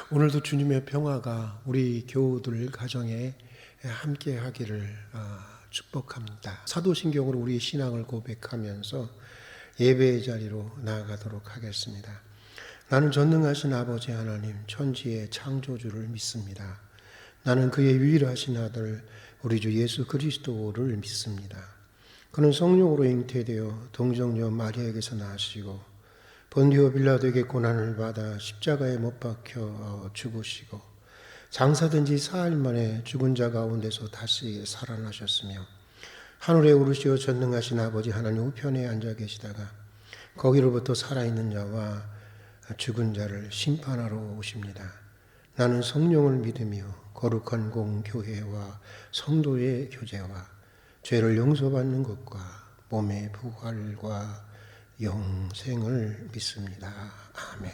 오늘도 주님의 평화가 우리 교우들 가정에 함께 하기를 축복합니다. 사도신경으로 우리 신앙을 고백하면서 예배의 자리로 나아가도록 하겠습니다. 나는 전능하신 아버지 하나님 천지의 창조주를 믿습니다. 나는 그의 유일하신 아들 우리 주 예수 그리스도를 믿습니다. 그는 성령으로 잉태되어 동정녀 마리아에게서 나시고 본디오 빌라도에게 고난을 받아 십자가에 못 박혀 죽으시고 장사된 지 4일 만에 죽은 자 가운데서 다시 살아나셨으며 하늘에 오르시어 전능하신 아버지 하나님 우편에 앉아 계시다가 거기로부터 살아있는 자와 죽은 자를 심판하러 오십니다. 나는 성령을 믿으며 거룩한 공교회와 성도의 교제와 죄를 용서받는 것과 몸의 부활과 영생을 믿습니다. 아멘.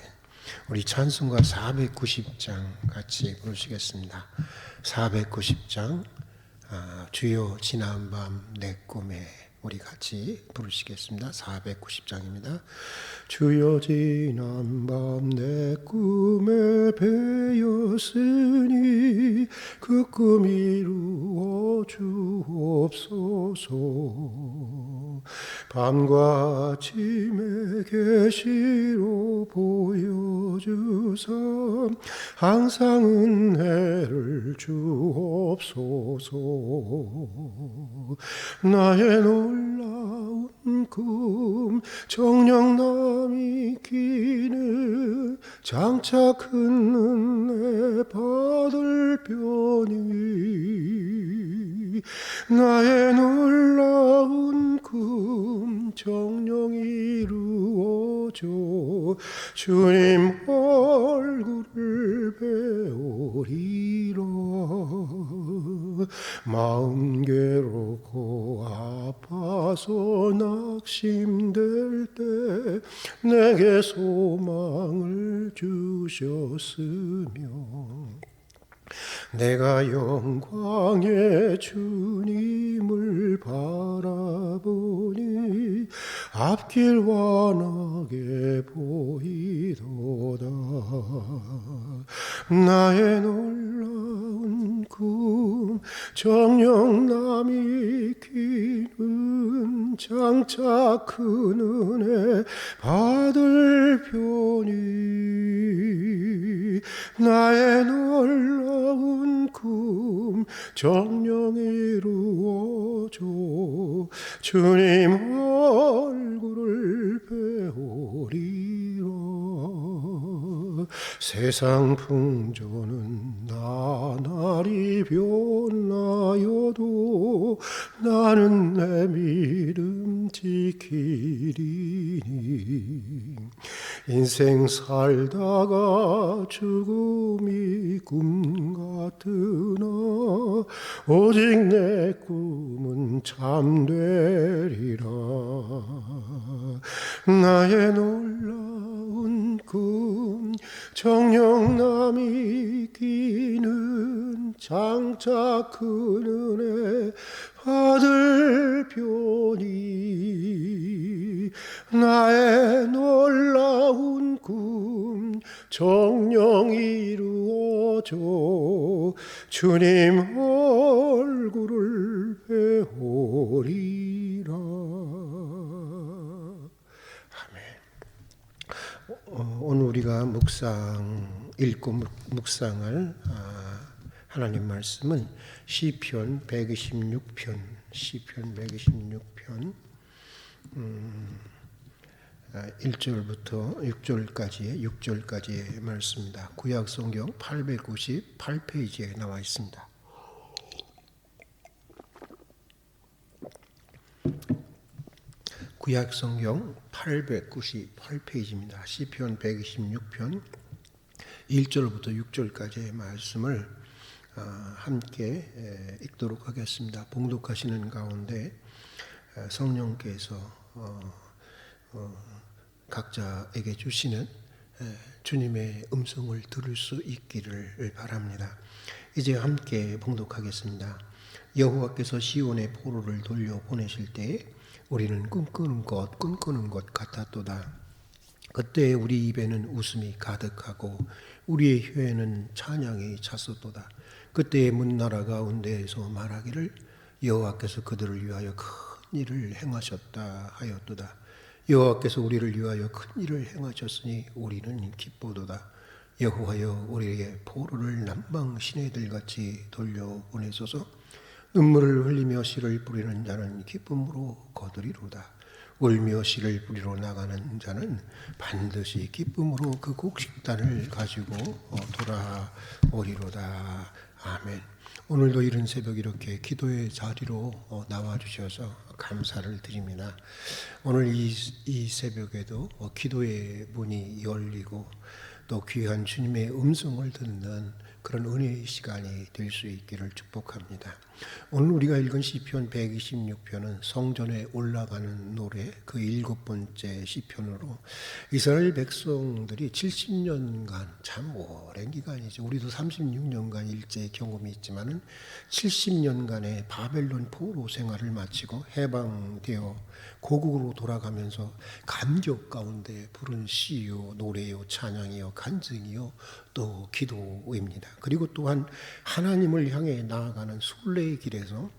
우리 찬송가 490장 같이 부르시겠습니다. 490장 주여 지난 밤 내 꿈에 우리 같이 부르시겠습니다. 490장입니다. 주여 지난 밤 내 꿈에 배었으니 그 꿈 이루어 주옵소서. 밤과 아침에 계시로 보여주사 항상 은혜를 주옵소서. 나의 놀라운 꿈 정령남이 끼는 장차 큰 은혜 받을 편이 나의 놀라운 꿈 정령 이루어져 주님 얼굴을 배우리라. 마음 괴롭고 아파서 낙심될 때 내게 소망을 주셨으며 내가 영광의 주님을 바라보니 앞길 환하게 보이도다. 나의 놀라운 꿈 정령남이 끼는 장차 큰 은혜 받을 편이 나의 놀라운 꿈 정령 이루어져 주님 얼굴을 배우리라. 세상 풍조는 나날이 변하여도 나는 내 믿음 지키리니 인생 살다가 죽음이 꿈 같으나 오직 내 꿈은 참되리라. 나의 놀라운 꿈 정령남이 끼는 장차 큰 은혜 받을 편이 나의 놀라운 꿈 정령 이루어져 주님 얼굴을 배우리라. 오늘 우리가 읽고 묵상할 하나님 말씀은 시편 126편 1절부터 6절까지의 말씀입니다. 구약성경 898페이지에 나와 있습니다. 구약성경 898페이지입니다. 시편 126편 1절부터 6절까지의 말씀을 함께 읽도록 하겠습니다. 봉독하시는 가운데 성령께서 각자에게 주시는 주님의 음성을 들을 수 있기를 바랍니다. 이제 함께 봉독하겠습니다. 여호와께서 시온의 포로를 돌려 보내실 때에 우리는 꿈꾸는 것 같았도다. 그때 우리 입에는 웃음이 가득하고 우리의 혀에는 찬양이 찼었도다. 그때 문나라 가운데에서 말하기를 여호와께서 그들을 위하여 큰 일을 행하셨다 하였도다. 여호와께서 우리를 위하여 큰 일을 행하셨으니 우리는 기쁘도다. 여호와여 우리에게 포로를 남방 시내들같이 돌려보내소서. 눈물을 흘리며 씨를 뿌리는 자는 기쁨으로 거두리로다. 울며 씨를 뿌리러 나가는 자는 반드시 기쁨으로 그 곡식단을 가지고 돌아오리로다. 아멘. 오늘도 이른 새벽 이렇게 기도의 자리로 나와주셔서 감사를 드립니다. 오늘 이 새벽에도 기도의 문이 열리고 또 귀한 주님의 음성을 듣는 그런 은혜의 시간이 될 수 있기를 축복합니다. 오늘 우리가 읽은 시편 126편은 성전에 올라가는 노래 그 7번째 시편으로 이스라엘 백성들이 70년간 참 오랜 기간이죠. 우리도 36년간 일제 경험이 있지만은 70년간의 바벨론 포로 생활을 마치고 해방되어 고국으로 돌아가면서 감격 가운데 부른 시요, 노래요, 찬양이요, 간증이요, 또 기도입니다. 그리고 또한 하나님을 향해 나아가는 순례의 길에서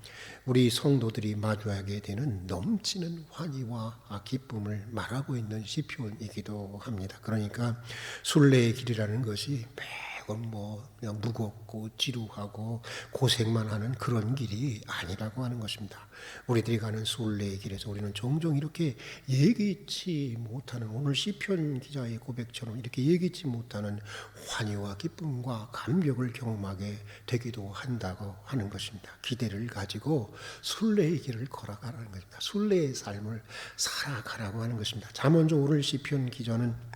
우리 성도들이 마주하게 되는 넘치는 환희와 기쁨을 말하고 있는 시편이기도 합니다. 그러니까 순례의 길이라는 것이 매번 그냥 무겁고 지루하고 고생만 하는 그런 길이 아니라고 하는 것입니다. 우리들이 가는 순례의 길에서 우리는 종종 이렇게 예기치 못하는, 오늘 시편 기자의 고백처럼 이렇게 예기치 못하는 환희와 기쁨과 감격을 경험하게 되기도 한다고 하는 것입니다. 기대를 가지고 순례의 길을 걸어가라는 것입니다. 순례의 삶을 살아가라고 하는 것입니다. 자, 먼저 오늘 시편 기자는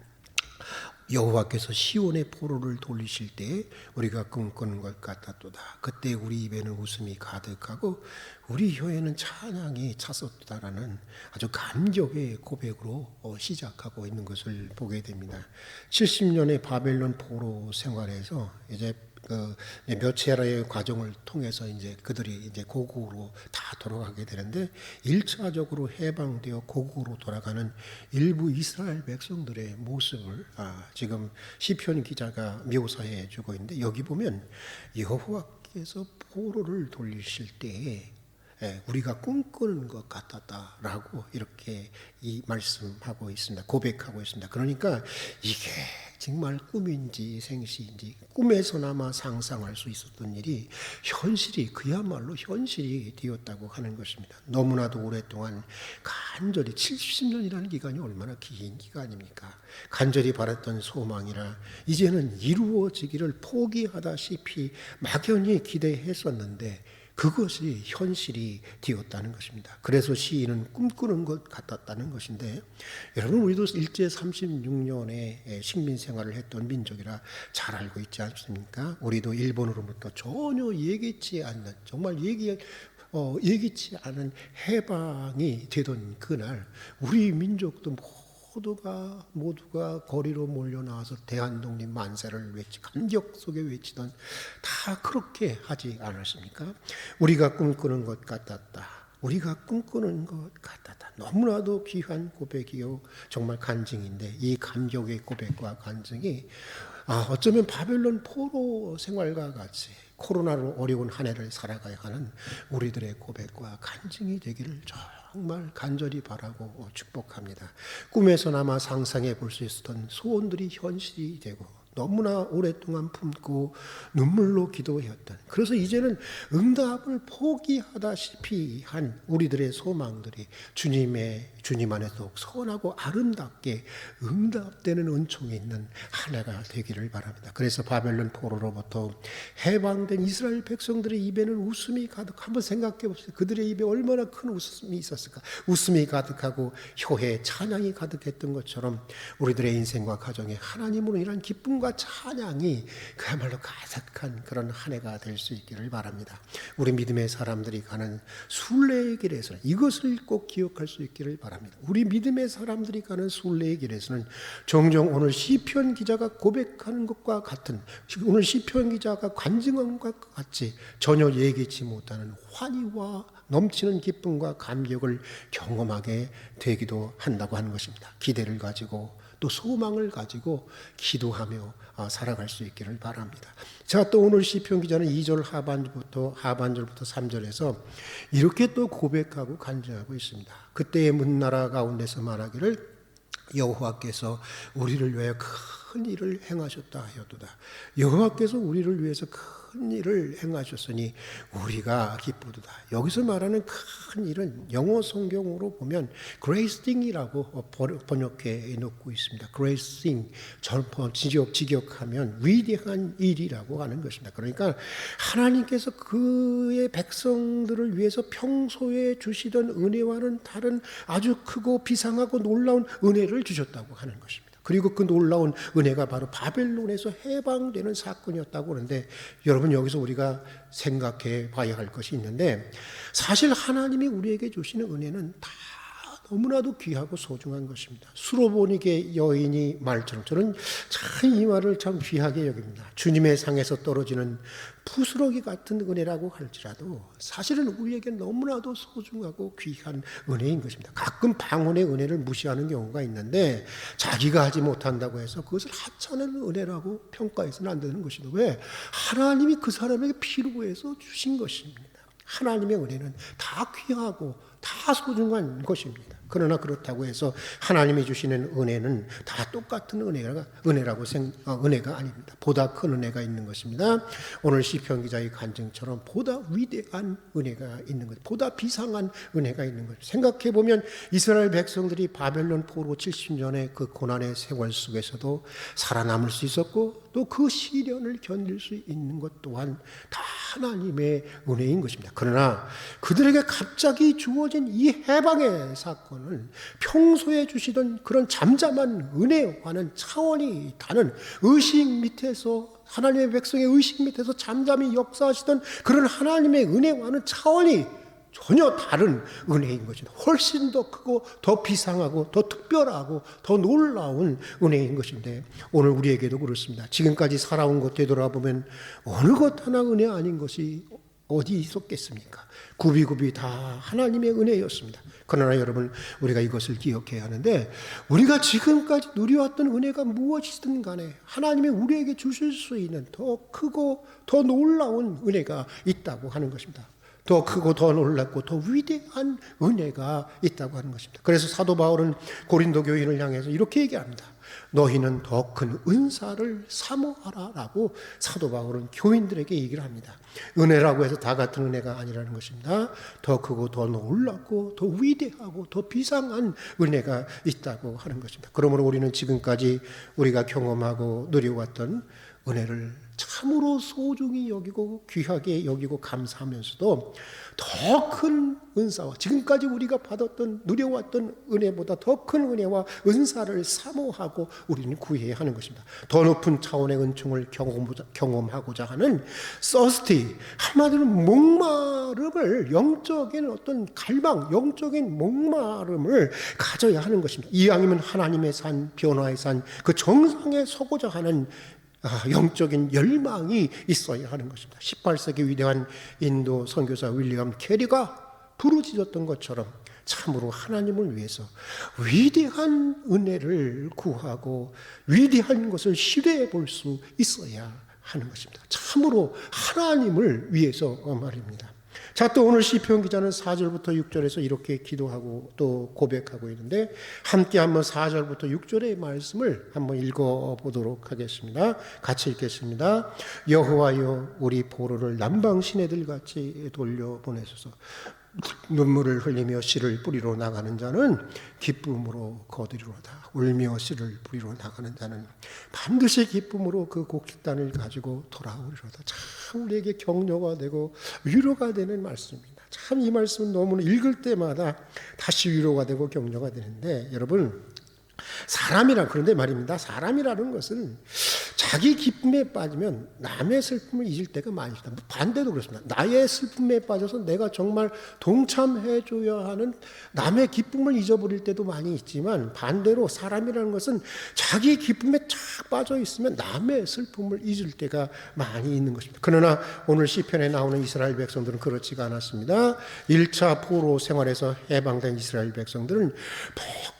여호와께서 시온의 포로를 돌리실 때 우리가 꿈꾸는 것 같았도다. 그때 우리 입에는 웃음이 가득하고 우리 혀에는 찬양이 찼었다라는 아주 감격의 고백으로 시작하고 있는 것을 보게 됩니다. 70년의 바벨론 포로 생활에서 이제 몇 차례의 과정을 통해서 이제 그들이 이제 고국으로 다 돌아가게 되는데 1차적으로 해방되어 고국으로 돌아가는 일부 이스라엘 백성들의 모습을 지금 시편 기자가 묘사해 주고 있는데, 여기 보면 여호와께서 포로를 돌리실 때에 우리가 꿈꾸는 것 같았다라고 이렇게 이 말씀하고 있습니다. 고백하고 있습니다. 그러니까 이게 정말 꿈인지 생시인지 꿈에서나마 상상할 수 있었던 일이 현실이, 그야말로 현실이 되었다고 하는 것입니다. 너무나도 오랫동안 간절히 70년이라는 기간이 얼마나 긴 기간입니까? 간절히 바랐던 소망이라 이제는 이루어지기를 포기하다시피 막연히 기대했었는데 그것이 현실이 되었다는 것입니다. 그래서 시인은 꿈꾸는 것 같았다는 것인데, 여러분 우리도 일제 36년의 식민생활을 했던 민족이라 잘 알고 있지 않습니까? 우리도 일본으로부터 전혀 예기치 않는, 정말 예기치 않은 해방이 되던 그날 우리 민족도 모두가 거리로 몰려 나와서 대한독립 만세를 감격 속에 외치던, 다 그렇게 하지 않았습니까? 우리가 꿈꾸는 것 같았다. 우리가 꿈꾸는 것 같았다. 너무나도 귀한 고백이요, 정말 간증인데 이 감격의 고백과 간증이 어쩌면 바벨론 포로 생활과 같이 코로나로 어려운 한 해를 살아가야 하는 우리들의 고백과 간증이 되기를 정말 간절히 바라고 축복합니다. 꿈에서나마 상상해 볼 수 있었던 소원들이 현실이 되고 너무나 오랫동안 품고 눈물로 기도했던, 그래서 이제는 응답을 포기하다시피 한 우리들의 소망들이 주님 안에서 선하고 아름답게 응답되는 은총이 있는 한 해가 되기를 바랍니다. 그래서 바벨론 포로로부터 해방된 이스라엘 백성들의 입에는 웃음이 가득, 한번 생각해 봅시다. 그들의 입에 얼마나 큰 웃음이 있었을까? 웃음이 가득하고 혀에 찬양이 가득했던 것처럼 우리들의 인생과 가정에 하나님으로 인한 기쁨과 찬양이 그야말로 가득한 그런 한 해가 될 수 있기를 바랍니다. 우리 믿음의 사람들이 가는 순례의 길에서 이것을 꼭 기억할 수 있기를 바랍니다. 우리 믿음의 사람들이 가는 순례의 길에서는 종종 오늘 시편 기자가 고백하는 것과 같은, 오늘 시편 기자가 간증한 것과 같이 전혀 예기치 못하는 환희와 넘치는 기쁨과 감격을 경험하게 되기도 한다고 하는 것입니다. 기대를 가지고 또 소망을 가지고 기도하며 살아갈 수 있기를 바랍니다. 자, 또 오늘 시편 기자는 2절 하반절부터 3절에서 이렇게 또 고백하고 간증하고 있습니다. 그때의 문나라 가운데서 말하기를 여호와께서 우리를 위하여 큰 일을 행하셨다 하였도다. 여호와께서 우리를 위해서 큰 일을 행하셨으니 우리가 기쁘도다. 여기서 말하는 큰 일은 영어 성경으로 보면 great thing이라고 번역해 놓고 있습니다. great thing, 직역하면 위대한 일이라고 하는 것입니다. 그러니까 하나님께서 그의 백성들을 위해서 평소에 주시던 은혜와는 다른 아주 크고 비상하고 놀라운 은혜를 주셨다고 하는 것입니다. 그리고 그 놀라운 은혜가 바로 바벨론에서 해방되는 사건이었다고 하는데, 여러분 여기서 우리가 생각해 봐야 할 것이 있는데, 사실 하나님이 우리에게 주시는 은혜는 다 너무나도 귀하고 소중한 것입니다. 수로보니게 여인이 말처럼 저는 참 이 말을 참 귀하게 여깁니다. 주님의 상에서 떨어지는 부스러기 같은 은혜라고 할지라도 사실은 우리에게 너무나도 소중하고 귀한 은혜인 것입니다. 가끔 방언의 은혜를 무시하는 경우가 있는데, 자기가 하지 못한다고 해서 그것을 하찮은 은혜라고 평가해서는 안 되는 것이죠. 왜? 하나님이 그 사람에게 필요해서 주신 것입니다. 하나님의 은혜는 다 귀하고 다 소중한 것입니다. 그러나 그렇다고 해서 하나님이 주시는 은혜는 다 똑같은 은혜가 아닙니다. 보다 큰 은혜가 있는 것입니다. 오늘 시편 기자의 간증처럼 보다 위대한 은혜가 있는 것, 보다 비상한 은혜가 있는 것. 생각해 보면 이스라엘 백성들이 바벨론 포로 70년의 그 고난의 생활 속에서도 살아남을 수 있었고, 또 그 시련을 견딜 수 있는 것 또한 다 하나님의 은혜인 것입니다. 그러나 그들에게 갑자기 주어진 이 해방의 사건은 평소에 주시던 그런 잠잠한 은혜와는 차원이 다른, 의식 밑에서 하나님의 백성의 의식 밑에서 잠잠히 역사하시던 그런 하나님의 은혜와는 차원이 전혀 다른 은혜인 것입니다. 훨씬 더 크고 더 비상하고 더 특별하고 더 놀라운 은혜인 것인데, 오늘 우리에게도 그렇습니다. 지금까지 살아온 것 되돌아보면 어느 것 하나 은혜 아닌 것이 어디 있었겠습니까? 굽이굽이 다 하나님의 은혜였습니다. 그러나 여러분, 우리가 이것을 기억해야 하는데, 우리가 지금까지 누려왔던 은혜가 무엇이든 간에 하나님이 우리에게 주실 수 있는 더 크고 더 놀라운 은혜가 있다고 하는 것입니다. 더 크고 더 놀랍고 더 위대한 은혜가 있다고 하는 것입니다. 그래서 사도 바울은 고린도 교인을 향해서 이렇게 얘기합니다. 너희는 더 큰 은사를 사모하라라고 사도 바울은 교인들에게 얘기를 합니다. 은혜라고 해서 다 같은 은혜가 아니라는 것입니다. 더 크고 더 놀랍고 더 위대하고 더 비상한 은혜가 있다고 하는 것입니다. 그러므로 우리는 지금까지 우리가 경험하고 누려왔던 은혜를 참으로 소중히 여기고 귀하게 여기고 감사하면서도 더 큰 은사와 지금까지 우리가 받았던 누려왔던 은혜보다 더 큰 은혜와 은사를 사모하고 우리는 구해야 하는 것입니다. 더 높은 차원의 은총을 경험하고자 하는 thirsty, 한마디로 목마름을, 영적인 어떤 갈망, 영적인 목마름을 가져야 하는 것입니다. 이왕이면 하나님의 산, 변화의 산, 그 정상에 서고자 하는 영적인 열망이 있어야 하는 것입니다. 18세기 위대한 인도 선교사 윌리엄 캐리가 부르짖었던 것처럼 참으로 하나님을 위해서 위대한 은혜를 구하고 위대한 것을 시도해 볼 수 있어야 하는 것입니다. 참으로 하나님을 위해서 말입니다. 자, 또 오늘 시편 기자는 4절부터 6절에서 이렇게 기도하고 또 고백하고 있는데, 함께 한번 4절부터 6절의 말씀을 한번 읽어보도록 하겠습니다. 같이 읽겠습니다. 여호와여, 우리 포로를 남방 시내들 같이 돌려보내소서. 눈물을 흘리며 씨를 뿌리러 나가는 자는 기쁨으로 거두리로다. 울며 씨를 뿌리러 나가는 자는 반드시 기쁨으로 그 곡식단을 가지고 돌아오리로다. 참 우리에게 격려가 되고 위로가 되는 말씀입니다. 참 이 말씀은 너무나 읽을 때마다 다시 위로가 되고 격려가 되는데, 여러분, 그런데 말입니다. 사람이라는 것은 자기 기쁨에 빠지면 남의 슬픔을 잊을 때가 많이 있다. 반대도 그렇습니다. 나의 슬픔에 빠져서 내가 정말 동참해줘야 하는 남의 기쁨을 잊어버릴 때도 많이 있지만, 반대로 사람이라는 것은 자기 기쁨에 쫙 빠져 있으면 남의 슬픔을 잊을 때가 많이 있는 것입니다. 그러나 오늘 시편에 나오는 이스라엘 백성들은 그렇지가 않았습니다. 1차 포로 생활에서 해방된 이스라엘 백성들은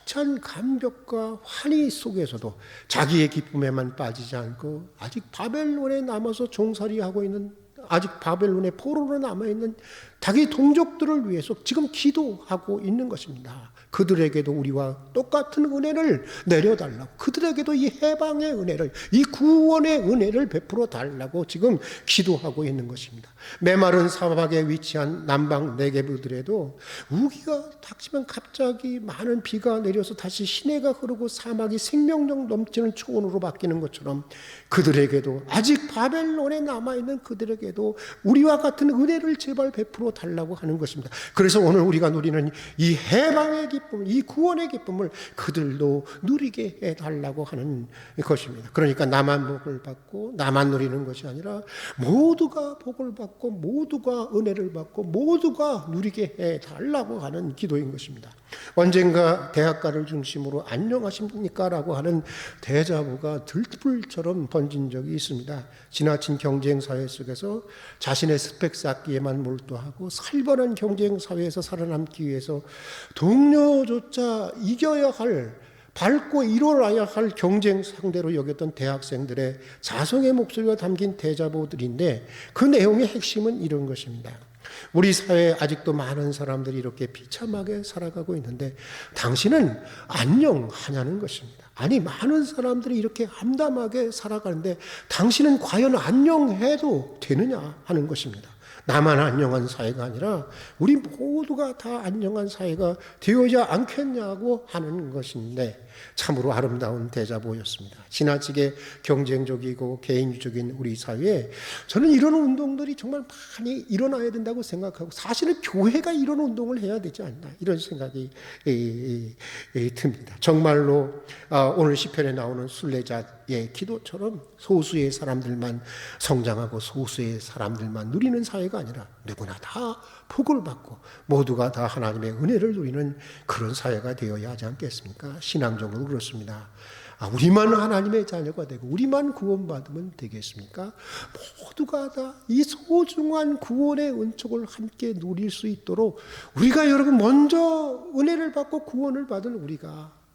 벅찬 감격과 환희 속에서도 자기의 기쁨에만 빠지지 않고 아직 바벨론에 남아서 종살이하고 있는, 아직 바벨론의 포로로 남아있는 자기 동족들을 위해서 지금 기도하고 있는 것입니다. 그들에게도 우리와 똑같은 은혜를 내려달라고, 그들에게도 이 해방의 은혜를, 이 구원의 은혜를 베풀어 달라고 지금 기도하고 있는 것입니다. 메마른 사막에 위치한 남방 네게브들에도 우기가 닥치면 갑자기 많은 비가 내려서 다시 시내가 흐르고 사막이 생명력 넘치는 초원으로 바뀌는 것처럼, 그들에게도 아직 바벨론에 남아있는 그들에게도 우리와 같은 은혜를 제발 베풀어 달라고 하는 것입니다. 그래서 오늘 우리가 누리는 이 해방의 기쁨, 이 구원의 기쁨을 그들도 누리게 해달라고 하는 것입니다. 그러니까 나만 복을 받고 나만 누리는 것이 아니라 모두가 복을 받고 모두가 은혜를 받고 모두가 누리게 해달라고 하는 기도인 것입니다. 언젠가 대학가를 중심으로 안녕하십니까? 라고 하는 데자부가 들불처럼 번진 적이 있습니다. 지나친 경쟁사회 속에서 자신의 스펙 쌓기에만 몰두하고 살벌한 경쟁사회에서 살아남기 위해서 동료조차 이겨야 할, 밟고 일어나야 할 경쟁 상대로 여겼던 대학생들의 자성의 목소리가 담긴 대자보들인데, 그 내용의 핵심은 이런 것입니다. 우리 사회에 아직도 많은 사람들이 이렇게 비참하게 살아가고 있는데 당신은 안녕하냐는 것입니다. 아니, 많은 사람들이 이렇게 암담하게 살아가는데 당신은 과연 안녕해도 되느냐 하는 것입니다. 나만 안녕한 사회가 아니라 우리 모두가 다 안녕한 사회가 되어야 않겠냐고 하는 것인데, 참으로 아름다운 대자보였습니다. 지나치게 경쟁적이고 개인주의적인 우리 사회에 저는 이런 운동들이 정말 많이 일어나야 된다고 생각하고, 사실은 교회가 이런 운동을 해야 되지 않나, 이런 생각이 듭니다. 정말로 오늘 시편에 나오는 순례자의 기도처럼 소수의 사람들만 성장하고 소수의 사람들만 누리는 사회가 아니라 누구나 다 복을 받고 모두가 다 하나님의 은혜를 누리는 그런 사회가 되어야 하지 않겠습니까? 신앙적으로 그렇습니다. 우리만 하나님의 자녀가 되고 우리만 구원받으면 되겠습니까? 모두가 다 이 소중한 구원의 은총을 함께 누릴 수 있도록 우리가, 여러분, 먼저 은혜를 받고 구원을 받은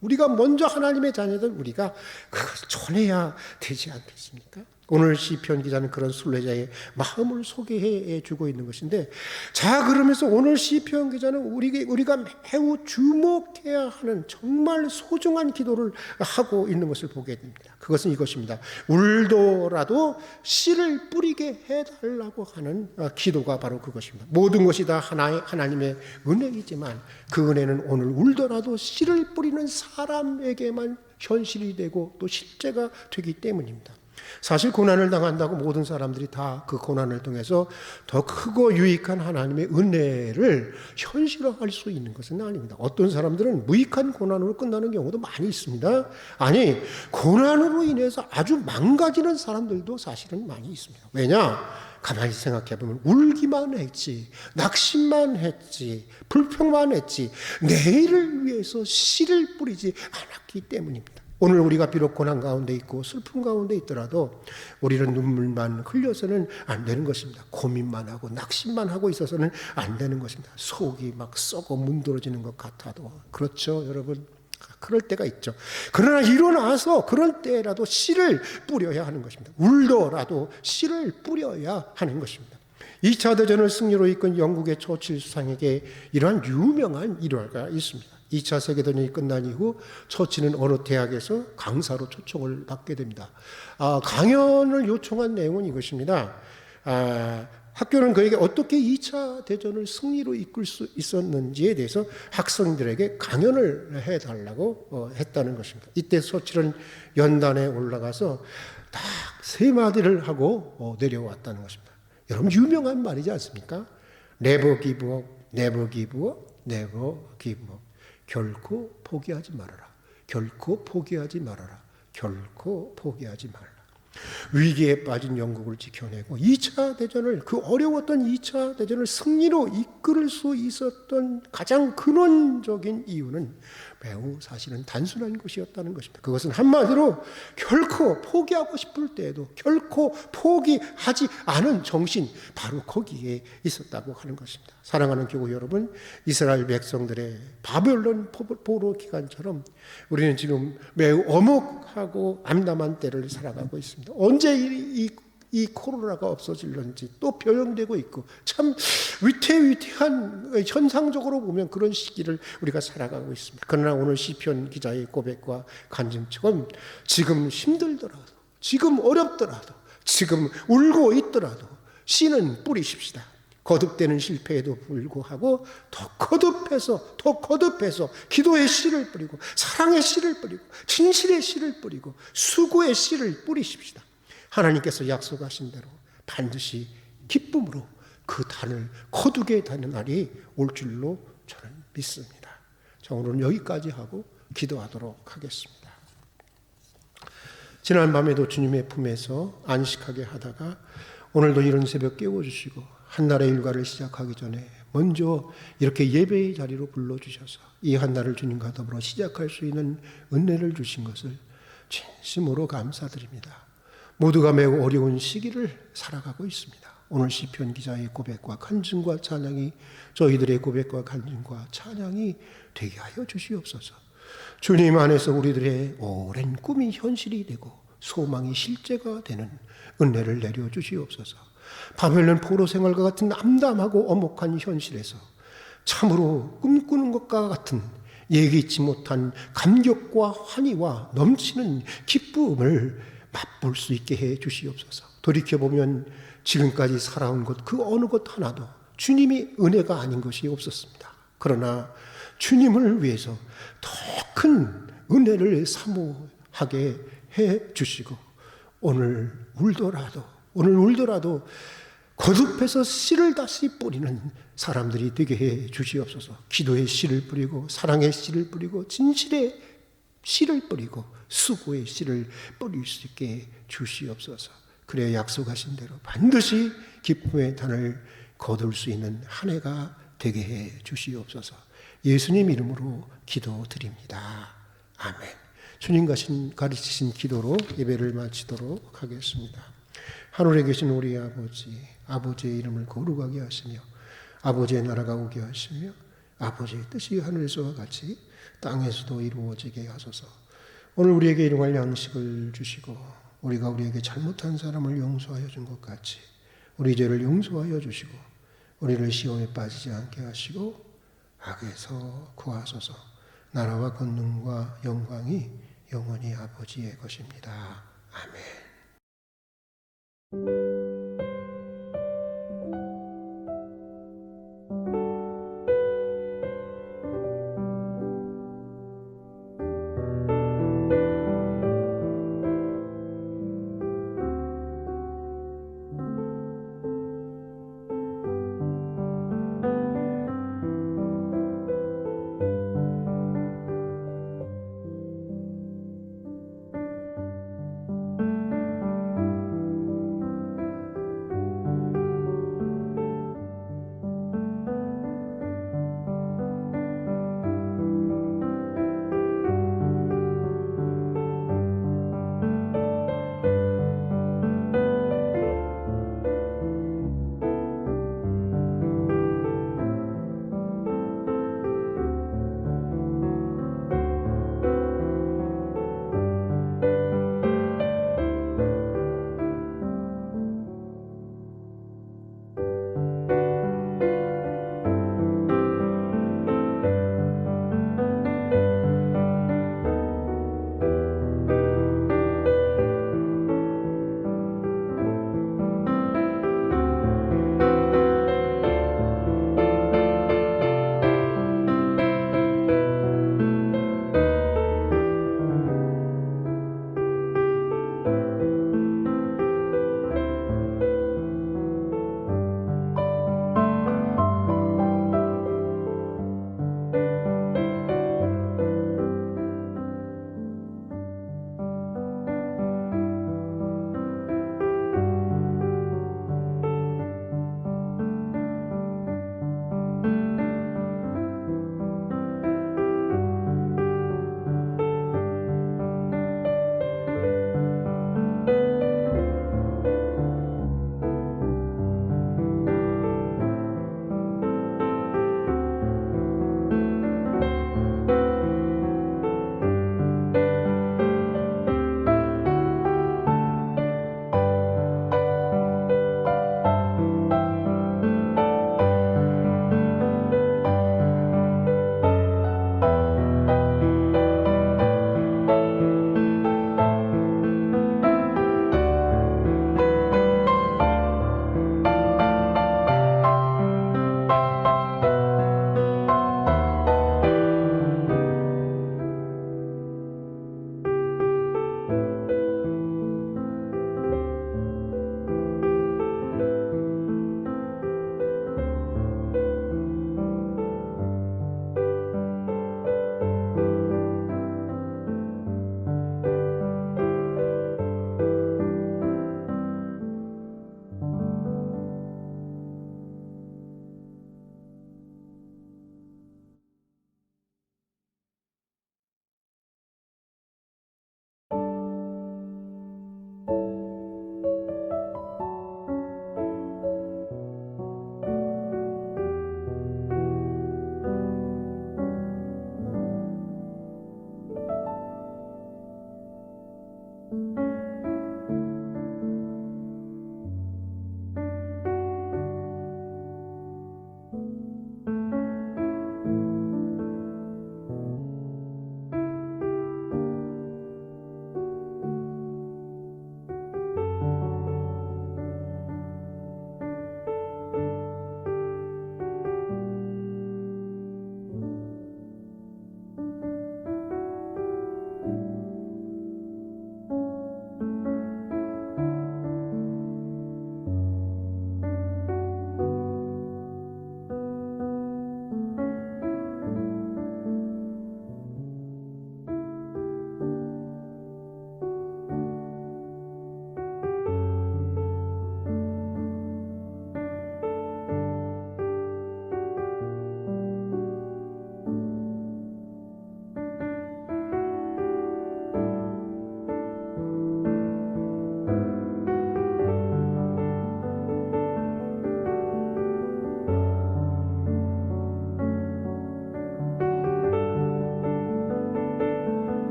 우리가 먼저 하나님의 자녀들 우리가 그걸 전해야 되지 않겠습니까? 오늘 시편 기자는 그런 순례자의 마음을 소개해 주고 있는 것인데, 자, 그러면서 오늘 시편 기자는 우리가 매우 주목해야 하는 정말 소중한 기도를 하고 있는 것을 보게 됩니다. 그것은 이것입니다. 울더라도 씨를 뿌리게 해달라고 하는 기도가 바로 그것입니다. 모든 것이 다 하나님의 은혜이지만 그 은혜는 오늘 울더라도 씨를 뿌리는 사람에게만 현실이 되고 또 실제가 되기 때문입니다. 사실 고난을 당한다고 모든 사람들이 다 그 고난을 통해서 더 크고 유익한 하나님의 은혜를 현실화할 수 있는 것은 아닙니다. 어떤 사람들은 무익한 고난으로 끝나는 경우도 많이 있습니다. 아니, 고난으로 인해서 아주 망가지는 사람들도 사실은 많이 있습니다. 왜냐? 가만히 생각해보면 울기만 했지, 낙심만 했지, 불평만 했지, 내일을 위해서 씨를 뿌리지 않았기 때문입니다. 오늘 우리가 비록 고난 가운데 있고 슬픔 가운데 있더라도 우리는 눈물만 흘려서는 안 되는 것입니다. 고민만 하고 낙심만 하고 있어서는 안 되는 것입니다. 속이 막 썩어 문드러지는 것 같아도. 그렇죠, 여러분? 그럴 때가 있죠. 그러나 일어나서 그런 때라도 씨를 뿌려야 하는 것입니다. 울더라도 씨를 뿌려야 하는 것입니다. 2차 대전을 승리로 이끈 영국의 처칠 수상에게 이러한 유명한 일화가 있습니다. 2차 세계대전이 끝난 이후 처치는 어느 대학에서 강사로 초청을 받게 됩니다. 강연을 요청한 내용은 이것입니다. 학교는 그에게 어떻게 2차 대전을 승리로 이끌 수 있었는지에 대해서 학생들에게 강연을 해달라고 했다는 것입니다. 이때 처칠은 연단에 올라가서 딱 3마디를 하고 내려왔다는 것입니다. 여러분, 유명한 말이지 않습니까? Never give up, never give up, never give up. 결코 포기하지 말아라. 결코 포기하지 말아라. 결코 포기하지 말아라. 위기에 빠진 영국을 지켜내고 2차 대전을, 그 어려웠던 2차 대전을 승리로 이끌 수 있었던 가장 근원적인 이유는 매우 사실은 단순한 것이었다는 것입니다. 그것은 한마디로 결코 포기하고 싶을 때에도 결코 포기하지 않은 정신, 바로 거기에 있었다고 하는 것입니다. 사랑하는 교우 여러분, 이스라엘 백성들의 바벨론 포로 기간처럼 우리는 지금 매우 엄혹하고 암담한 때를 살아가고 있습니다. 언제 이 코로나가 없어질런지 또 변형되고 있고, 참 위태위태한, 현상적으로 보면 그런 시기를 우리가 살아가고 있습니다. 그러나 오늘 시편 기자의 고백과 간증처럼 지금 힘들더라도, 지금 어렵더라도, 지금 울고 있더라도 씨는 뿌리십시다. 거듭되는 실패에도 불구하고 더 거듭해서 기도의 씨를 뿌리고, 사랑의 씨를 뿌리고, 진실의 씨를 뿌리고, 수고의 씨를 뿌리십시다. 하나님께서 약속하신 대로 반드시 기쁨으로 그 단을 거두게 되는 날이 올 줄로 저는 믿습니다. 자, 오늘은 여기까지 하고 기도하도록 하겠습니다. 지난 밤에도 주님의 품에서 안식하게 하다가 오늘도 이른 새벽 깨워주시고 한날의 일과를 시작하기 전에 먼저 이렇게 예배의 자리로 불러주셔서 이 한날을 주님과 더불어 시작할 수 있는 은혜를 주신 것을 진심으로 감사드립니다. 모두가 매우 어려운 시기를 살아가고 있습니다. 오늘 시편 기자의 고백과 간증과 찬양이 저희들의 고백과 간증과 찬양이 되게 하여 주시옵소서. 주님 안에서 우리들의 오랜 꿈이 현실이 되고 소망이 실제가 되는 은혜를 내려주시옵소서. 바벨론 포로 생활과 같은 암담하고 엄혹한 현실에서 참으로 꿈꾸는 것과 같은 예기치 못한 감격과 환희와 넘치는 기쁨을 맛볼 수 있게 해 주시옵소서. 돌이켜보면 지금까지 살아온 것 그 어느 것 하나도 주님이 은혜가 아닌 것이 없었습니다. 그러나 주님을 위해서 더 큰 은혜를 사모하게 해 주시고 오늘 울더라도 거듭해서 씨를 다시 뿌리는 사람들이 되게 해 주시옵소서. 기도의 씨를 뿌리고 사랑의 씨를 뿌리고 진실의 씨를 뿌리고 수고의 씨를 뿌릴 수 있게 주시옵소서. 그래야 약속하신 대로 반드시 기쁨의 단을 거둘 수 있는 한 해가 되게 해 주시옵소서. 예수님 이름으로 기도드립니다. 아멘. 주님 가르치신 기도로 예배를 마치도록 하겠습니다. 하늘에 계신 우리 아버지, 아버지의 이름을 거룩하게 하시며 아버지의 나라가 오게 하시며 아버지의 뜻이 하늘에서와 같이 땅에서도 이루어지게 하소서. 오늘 우리에게 일용할 양식을 주시고 우리가 우리에게 잘못한 사람을 용서하여 준 것 같이 우리 죄를 용서하여 주시고 우리를 시험에 빠지지 않게 하시고 악에서 구하소서. 나라와 권능과 영광이 영원히 아버지의 것입니다. 아멘.